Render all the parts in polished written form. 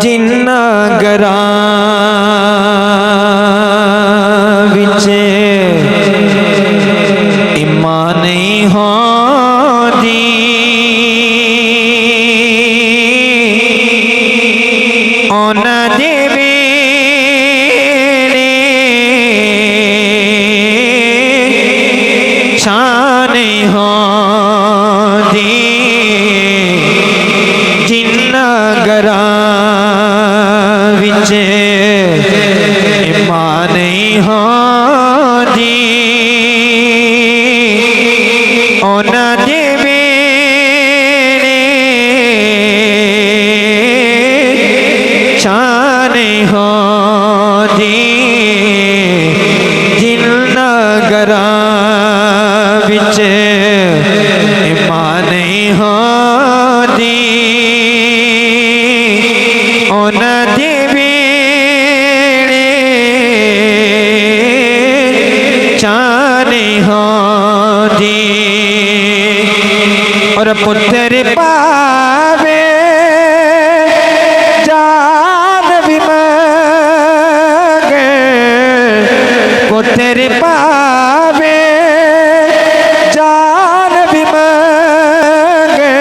जिन्ना गरां विच ईमान नहीं होंदी, उन्हां दे वेले शान नहीं होंदी। जिन्ना गरां विच ईमान नहीं होंदी, उन्हां दे वेले शान नहीं होंदी। जिन्ना गरां विच ईमान नहीं होंदी, उन्हां दे वेले शान नहीं होंदी। और पुत्र पावे जान भी मंगे, पुत्र पावे जान भी मंगे,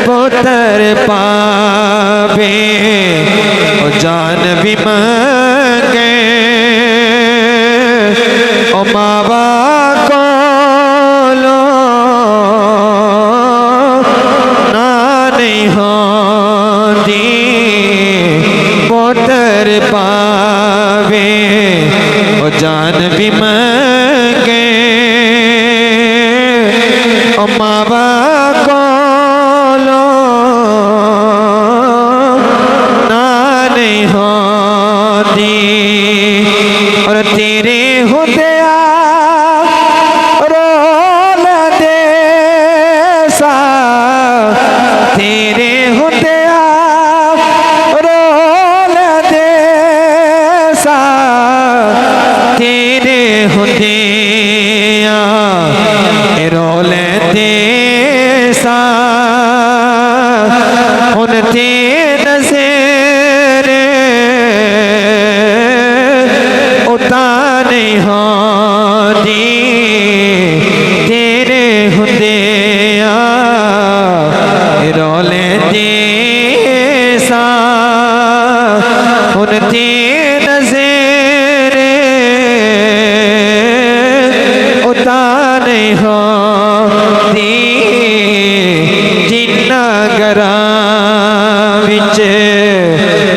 पुत्र पावे जान भी मंगे। ओ मावा कोलो ना नहीं होंदी, पुत्र पावे ओ जान भी मंगे। ओ मावा कोलो ना नहीं होंदी। और तेरे हुदिया रोल दे सा, तेरे हुदिया रोल दे सा, तेरे हुदिया रोल दे सा। हुन ते नज़र उता नहीं होंदी, तेरे हुदिया रोले दे सा। हुन ते नज़र उता नहीं होंदी। जिन्ना गरां विच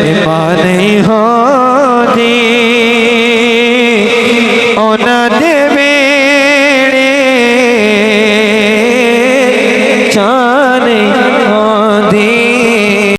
ईमान नहीं होंदी, उन्हां दे वेले